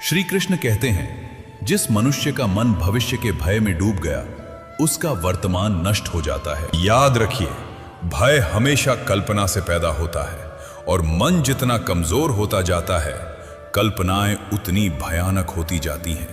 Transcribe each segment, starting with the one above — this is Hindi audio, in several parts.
श्री कृष्ण कहते हैं, जिस मनुष्य का मन भविष्य के भय में डूब गया, उसका वर्तमान नष्ट हो जाता है। याद रखिए, भय हमेशा कल्पना से पैदा होता है और मन जितना कमजोर होता जाता है, कल्पनाएं उतनी भयानक होती जाती हैं।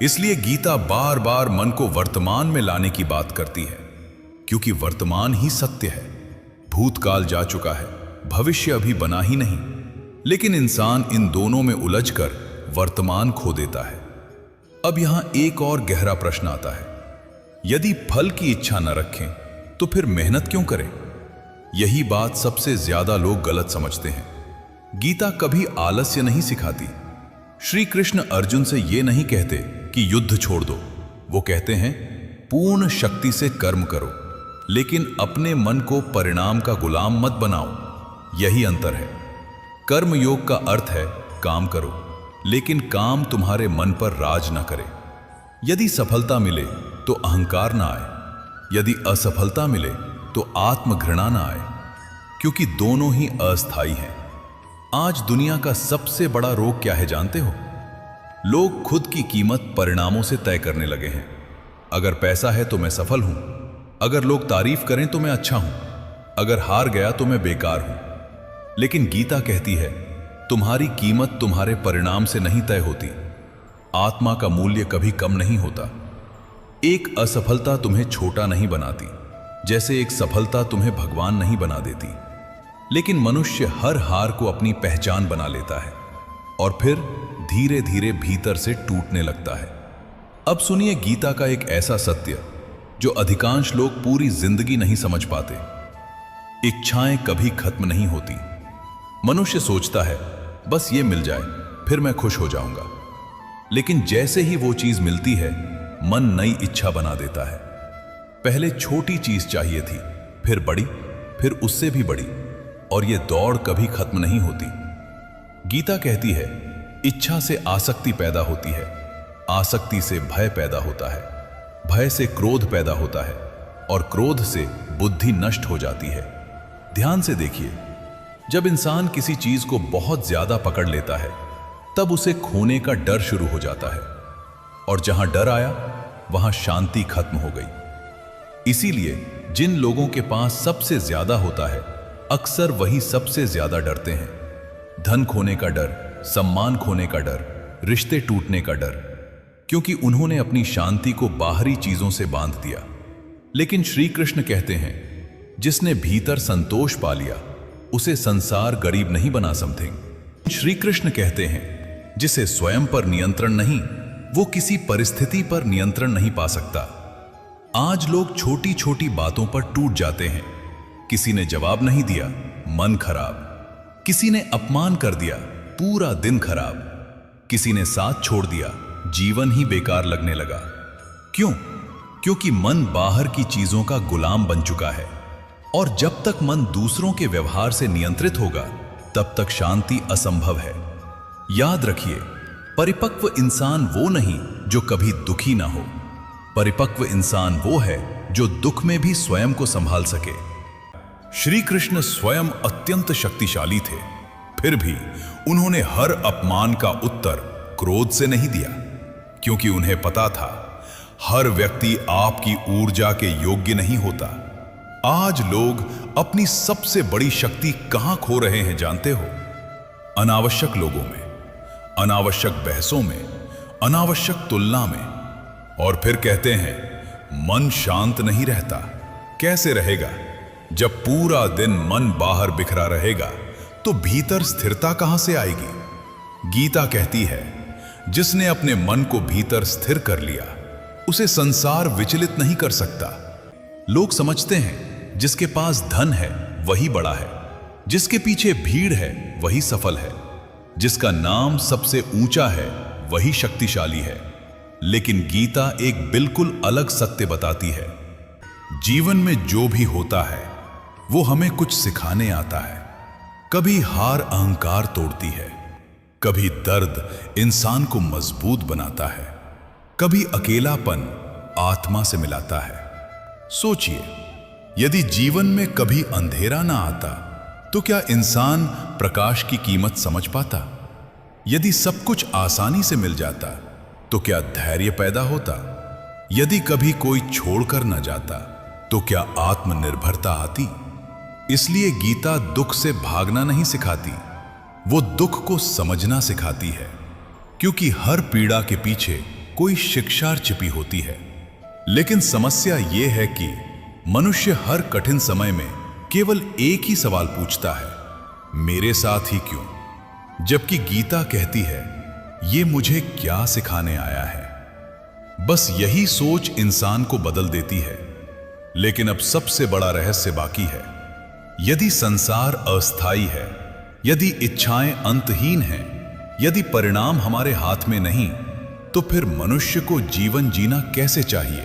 इसलिए गीता बार बार मन को वर्तमान में लाने की बात करती है, क्योंकि वर्तमान ही सत्य है। भूतकाल जा चुका है, भविष्य अभी बना ही नहीं, लेकिन इंसान इन दोनों में उलझकर वर्तमान खो देता है। अब यहां एक और गहरा प्रश्न आता है, यदि फल की इच्छा न रखें तो फिर मेहनत क्यों करें? यही बात सबसे ज्यादा लोग गलत समझते हैं। गीता कभी आलस्य नहीं सिखाती। श्री कृष्ण अर्जुन से यह नहीं कहते कि युद्ध छोड़ दो, वो कहते हैं पूर्ण शक्ति से कर्म करो, लेकिन अपने मन को परिणाम का गुलाम मत बनाओ। यही अंतर है। कर्म योग का अर्थ है काम करो, लेकिन काम तुम्हारे मन पर राज न करे। यदि सफलता मिले तो अहंकार ना आए, यदि असफलता मिले तो आत्मघृणा ना आए, क्योंकि दोनों ही अस्थायी हैं। आज दुनिया का सबसे बड़ा रोग क्या है जानते हो? लोग खुद की कीमत परिणामों से तय करने लगे हैं। अगर पैसा है तो मैं सफल हूं, अगर लोग तारीफ करें तो मैं अच्छा हूं, अगर हार गया तो मैं बेकार हूं। लेकिन गीता कहती है, तुम्हारी कीमत तुम्हारे परिणाम से नहीं तय होती। आत्मा का मूल्य कभी कम नहीं होता। एक असफलता तुम्हें छोटा नहीं बनाती, जैसे एक सफलता तुम्हें भगवान नहीं बना देती। लेकिन मनुष्य हर हार को अपनी पहचान बना लेता है और फिर धीरे धीरे भीतर से टूटने लगता है। अब सुनिए गीता का एक ऐसा सत्य जो अधिकांश लोग पूरी जिंदगी नहीं समझ पाते। इच्छाएं कभी खत्म नहीं होती। मनुष्य सोचता है बस ये मिल जाए फिर मैं खुश हो जाऊंगा, लेकिन जैसे ही वो चीज मिलती है, मन नई इच्छा बना देता है। पहले छोटी चीज चाहिए थी, फिर बड़ी, फिर उससे भी बड़ी, और ये दौड़ कभी खत्म नहीं होती। गीता कहती है, इच्छा से आसक्ति पैदा होती है, आसक्ति से भय पैदा होता है, भय से क्रोध पैदा होता है, और क्रोध से बुद्धि नष्ट हो जाती है। ध्यान से देखिए, जब इंसान किसी चीज को बहुत ज्यादा पकड़ लेता है, तब उसे खोने का डर शुरू हो जाता है, और जहां डर आया वहां शांति खत्म हो गई। इसीलिए जिन लोगों के पास सबसे ज्यादा होता है, अक्सर वही सबसे ज्यादा डरते हैं। धन खोने का डर, सम्मान खोने का डर, रिश्ते टूटने का डर, क्योंकि उन्होंने अपनी शांति को बाहरी चीजों से बांध दिया। लेकिन श्री कृष्ण कहते हैं, जिसने भीतर संतोष पा लिया, उसे संसार गरीब नहीं बना समथिंग। श्री कृष्ण कहते हैं, जिसे स्वयं पर नियंत्रण नहीं, वो किसी परिस्थिति पर नियंत्रण नहीं पा सकता। आज लोग छोटी छोटी बातों पर टूट जाते हैं। किसी ने जवाब नहीं दिया, मन खराब। किसी ने अपमान कर दिया, पूरा दिन खराब। किसी ने साथ छोड़ दिया, जीवन ही बेकार लगने लगा। क्यों? क्योंकि मन बाहर की चीजों का गुलाम बन चुका है। और जब तक मन दूसरों के व्यवहार से नियंत्रित होगा, तब तक शांति असंभव है। याद रखिए, परिपक्व इंसान वो नहीं जो कभी दुखी ना हो। परिपक्व इंसान वो है जो दुख में भी स्वयं को संभाल सके। श्री कृष्ण स्वयं अत्यंत शक्तिशाली थे, फिर भी उन्होंने हर अपमान का उत्तर क्रोध से नहीं दिया, क्योंकि उन्हें पता था हर व्यक्ति आपकी ऊर्जा के योग्य नहीं होता। आज लोग अपनी सबसे बड़ी शक्ति कहां खो रहे हैं जानते हो? अनावश्यक लोगों में, अनावश्यक बहसों में, अनावश्यक तुलना में। और फिर कहते हैं मन शांत नहीं रहता। कैसे रहेगा? जब पूरा दिन मन बाहर बिखरा रहेगा तो भीतर स्थिरता कहां से आएगी? गीता कहती है, जिसने अपने मन को भीतर स्थिर कर लिया, उसे संसार विचलित नहीं कर सकता। लोग समझते हैं जिसके पास धन है वही बड़ा है, जिसके पीछे भीड़ है वही सफल है, जिसका नाम सबसे ऊंचा है वही शक्तिशाली है। लेकिन गीता एक बिल्कुल अलग सत्य बताती है। जीवन में जो भी होता है वो हमें कुछ सिखाने आता है। कभी हार अहंकार तोड़ती है, कभी दर्द इंसान को मजबूत बनाता है, कभी अकेलापन आत्मा से मिलाता है। सोचिए, यदि जीवन में कभी अंधेरा ना आता तो क्या इंसान प्रकाश की कीमत समझ पाता? यदि सब कुछ आसानी से मिल जाता तो क्या धैर्य पैदा होता? यदि कभी कोई छोड़कर न जाता तो क्या आत्मनिर्भरता आती? इसलिए गीता दुख से भागना नहीं सिखाती, वो दुख को समझना सिखाती है, क्योंकि हर पीड़ा के पीछे कोई शिक्षा छिपी होती है। लेकिन समस्या यह है कि मनुष्य हर कठिन समय में केवल एक ही सवाल पूछता है, मेरे साथ ही क्यों? जबकि गीता कहती है, ये मुझे क्या सिखाने आया है? बस यही सोच इंसान को बदल देती है। लेकिन अब सबसे बड़ा रहस्य बाकी है। यदि संसार अस्थायी है, यदि इच्छाएं अंतहीन हैं, यदि परिणाम हमारे हाथ में नहीं, तो फिर मनुष्य को जीवन जीना कैसे चाहिए?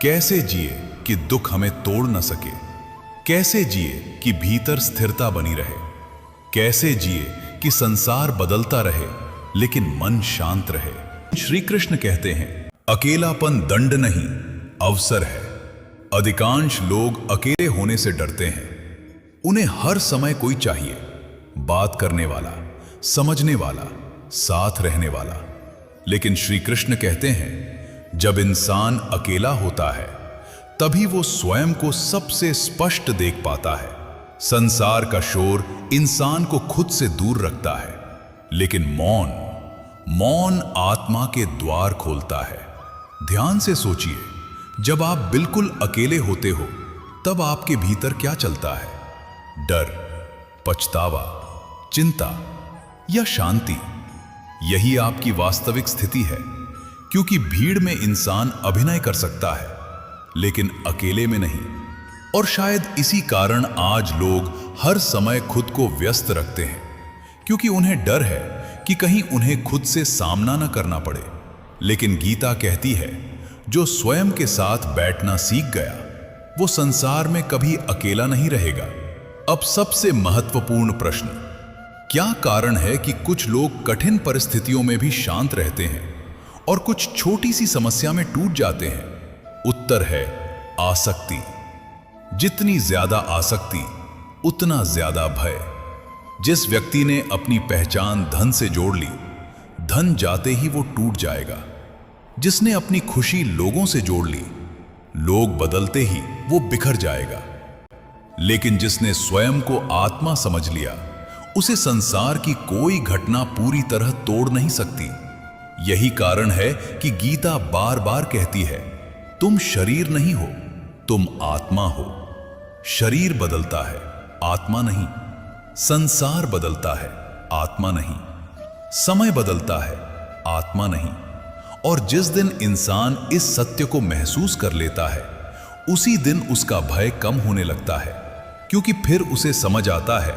कैसे जिए कि दुख हमें तोड़ न सके? कैसे जिए कि भीतर स्थिरता बनी रहे? कैसे जिए कि संसार बदलता रहे लेकिन मन शांत रहे? श्री कृष्ण कहते हैं, अकेलापन दंड नहीं, अवसर है। अधिकांश लोग अकेले होने से डरते हैं। उन्हें हर समय कोई चाहिए, बात करने वाला, समझने वाला, साथ रहने वाला। लेकिन श्री कृष्ण कहते हैं, जब इंसान अकेला होता है तभी वो स्वयं को सबसे स्पष्ट देख पाता है। संसार का शोर इंसान को खुद से दूर रखता है, लेकिन मौन आत्मा के द्वार खोलता है। ध्यान से सोचिए, जब आप बिल्कुल अकेले होते हो तब आपके भीतर क्या चलता है? डर, पछतावा, चिंता या शांति? यही आपकी वास्तविक स्थिति है, क्योंकि भीड़ में इंसान अभिनय कर सकता है लेकिन अकेले में नहीं। और शायद इसी कारण आज लोग हर समय खुद को व्यस्त रखते हैं, क्योंकि उन्हें डर है कि कहीं उन्हें खुद से सामना न करना पड़े। लेकिन गीता कहती है, जो स्वयं के साथ बैठना सीख गया वो संसार में कभी अकेला नहीं रहेगा। अब सबसे महत्वपूर्ण प्रश्न, क्या कारण है कि कुछ लोग कठिन परिस्थितियों में भी शांत रहते हैं और कुछ छोटी सी समस्या में टूट जाते हैं? उत्तर है आसक्ति। जितनी ज्यादा आसक्ति उतना ज्यादा भय। जिस व्यक्ति ने अपनी पहचान धन से जोड़ ली, धन जाते ही वो टूट जाएगा। जिसने अपनी खुशी लोगों से जोड़ ली, लोग बदलते ही वो बिखर जाएगा। लेकिन जिसने स्वयं को आत्मा समझ लिया, उसे संसार की कोई घटना पूरी तरह तोड़ नहीं सकती। यही कारण है कि गीता बार बार कहती है, तुम शरीर नहीं हो, तुम आत्मा हो। शरीर बदलता है, आत्मा नहीं। संसार बदलता है, आत्मा नहीं। समय बदलता है, आत्मा नहीं। और जिस दिन इंसान इस सत्य को महसूस कर लेता है, उसी दिन उसका भय कम होने लगता है, क्योंकि फिर उसे समझ आता है,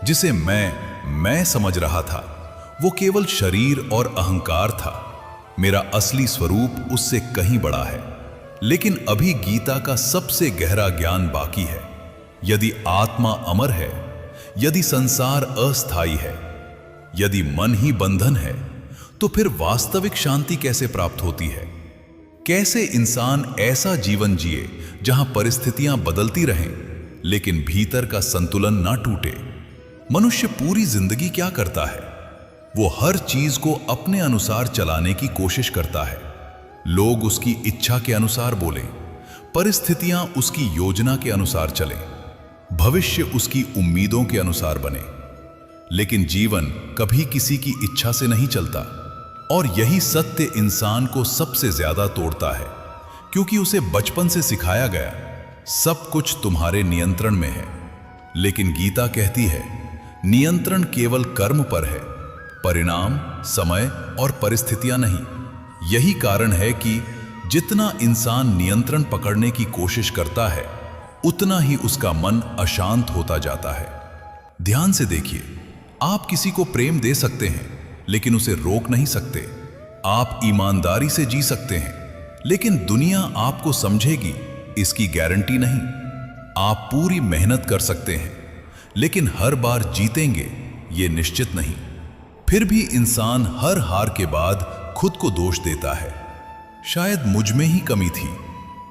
जिसे मैं समझ रहा था वो केवल शरीर और अहंकार था। मेरा असली स्वरूप उससे कहीं बड़ा है। लेकिन अभी गीता का सबसे गहरा ज्ञान बाकी है। यदि आत्मा अमर है, यदि संसार अस्थायी है, यदि मन ही बंधन है, तो फिर वास्तविक शांति कैसे प्राप्त होती है? कैसे इंसान ऐसा जीवन जिए जहां परिस्थितियां बदलती रहें लेकिन भीतर का संतुलन ना टूटे? मनुष्य पूरी जिंदगी क्या करता है? वो हर चीज को अपने अनुसार चलाने की कोशिश करता है। लोग उसकी इच्छा के अनुसार बोलें, परिस्थितियां उसकी योजना के अनुसार चलें, भविष्य उसकी उम्मीदों के अनुसार बने। लेकिन जीवन कभी किसी की इच्छा से नहीं चलता। और यही सत्य इंसान को सबसे ज्यादा तोड़ता है, क्योंकि उसे बचपन से सिखाया गया, सब कुछ तुम्हारे नियंत्रण में है। लेकिन गीता कहती है, नियंत्रण केवल कर्म पर है, परिणाम, समय और परिस्थितियां नहीं। यही कारण है कि जितना इंसान नियंत्रण पकड़ने की कोशिश करता है, उतना ही उसका मन अशांत होता जाता है। ध्यान से देखिए, आप किसी को प्रेम दे सकते हैं लेकिन उसे रोक नहीं सकते। आप ईमानदारी से जी सकते हैं, लेकिन दुनिया आपको समझेगी इसकी गारंटी नहीं। आप पूरी मेहनत कर सकते हैं, लेकिन हर बार जीतेंगे ये निश्चित नहीं। फिर भी इंसान हर हार के बाद खुद को दोष देता है। शायद मुझ में ही कमी थी,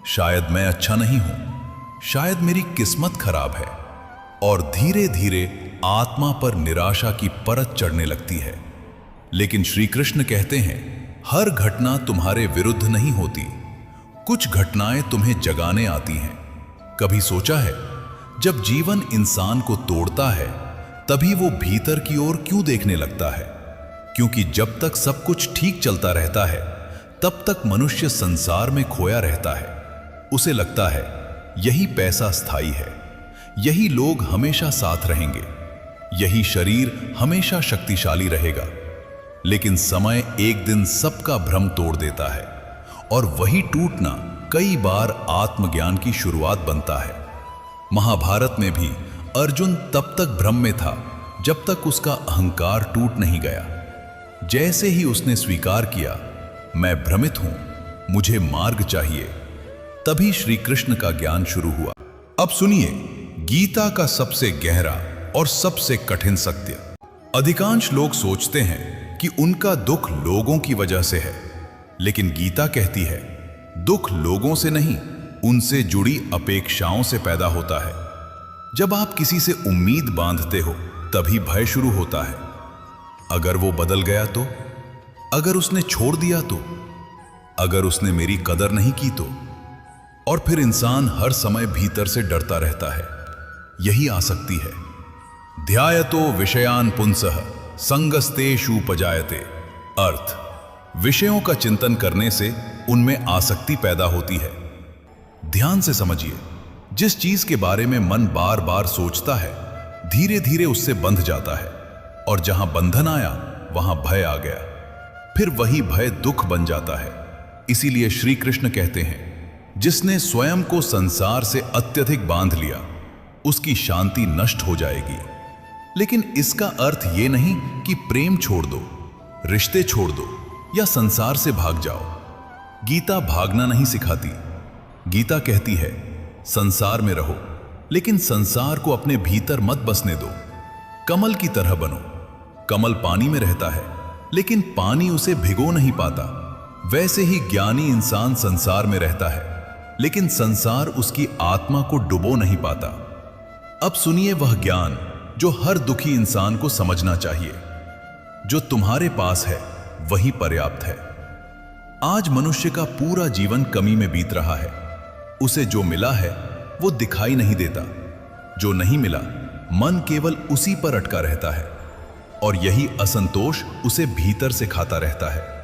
शायद मैं अच्छा नहीं हूं, शायद मेरी किस्मत खराब है। और धीरे धीरे आत्मा पर निराशा की परत चढ़ने लगती है। लेकिन श्री कृष्ण कहते हैं, हर घटना तुम्हारे विरुद्ध नहीं होती, कुछ घटनाएं तुम्हें जगाने आती हैं। कभी सोचा है, जब जीवन इंसान को तोड़ता है तभी वो भीतर की ओर क्यों देखने लगता है? क्योंकि जब तक सब कुछ ठीक चलता रहता है तब तक मनुष्य संसार में खोया रहता है। उसे लगता है यही पैसा स्थायी है, यही लोग हमेशा साथ रहेंगे, यही शरीर हमेशा शक्तिशाली रहेगा। लेकिन समय एक दिन सबका भ्रम तोड़ देता है और वही टूटना कई बार आत्मज्ञान की शुरुआत बनता है। महाभारत में भी अर्जुन तब तक भ्रम में था जब तक उसका अहंकार टूट नहीं गया। जैसे ही उसने स्वीकार किया, मैं भ्रमित हूं, मुझे मार्ग चाहिए, तभी श्री कृष्ण का ज्ञान शुरू हुआ। अब सुनिए गीता का सबसे गहरा और सबसे कठिन सत्य। अधिकांश लोग सोचते हैं कि उनका दुख लोगों की वजह से है, लेकिन गीता कहती है दुख लोगों से नहीं, उनसे जुड़ी अपेक्षाओं से पैदा होता है। जब आप किसी से उम्मीद बांधते हो तभी भय शुरू होता है। अगर वो बदल गया तो, अगर उसने छोड़ दिया तो, अगर उसने मेरी कदर नहीं की तो, और फिर इंसान हर समय भीतर से डरता रहता है। यही आसक्ति है। ध्यायतो विषयान पुंसः संगस्तेषुपजायते। अर्थ, विषयों का चिंतन करने से उनमें आसक्ति पैदा होती है। ध्यान से समझिए, जिस चीज के बारे में मन बार बार सोचता है, धीरे धीरे उससे बंध जाता है, और जहां बंधन आया वहां भय आ गया, फिर वही भय दुख बन जाता है। इसीलिए श्री कृष्ण कहते हैं, जिसने स्वयं को संसार से अत्यधिक बांध लिया, उसकी शांति नष्ट हो जाएगी। लेकिन इसका अर्थ यह नहीं कि प्रेम छोड़ दो, रिश्ते छोड़ दो या संसार से भाग जाओ। गीता भागना नहीं सिखाती। गीता कहती है संसार में रहो, लेकिन संसार को अपने भीतर मत बसने दो। कमल की तरह बनो। कमल पानी में रहता है, लेकिन पानी उसे भिगो नहीं पाता। वैसे ही ज्ञानी इंसान संसार में रहता है, लेकिन संसार उसकी आत्मा को डुबो नहीं पाता। अब सुनिए वह ज्ञान जो हर दुखी इंसान को समझना चाहिए। जो तुम्हारे पास है वही पर्याप्त है। आज मनुष्य का पूरा जीवन कमी में बीत रहा है। उसे जो मिला है वो दिखाई नहीं देता, जो नहीं मिला मन केवल उसी पर अटका रहता है, और यही असंतोष उसे भीतर से खाता रहता है।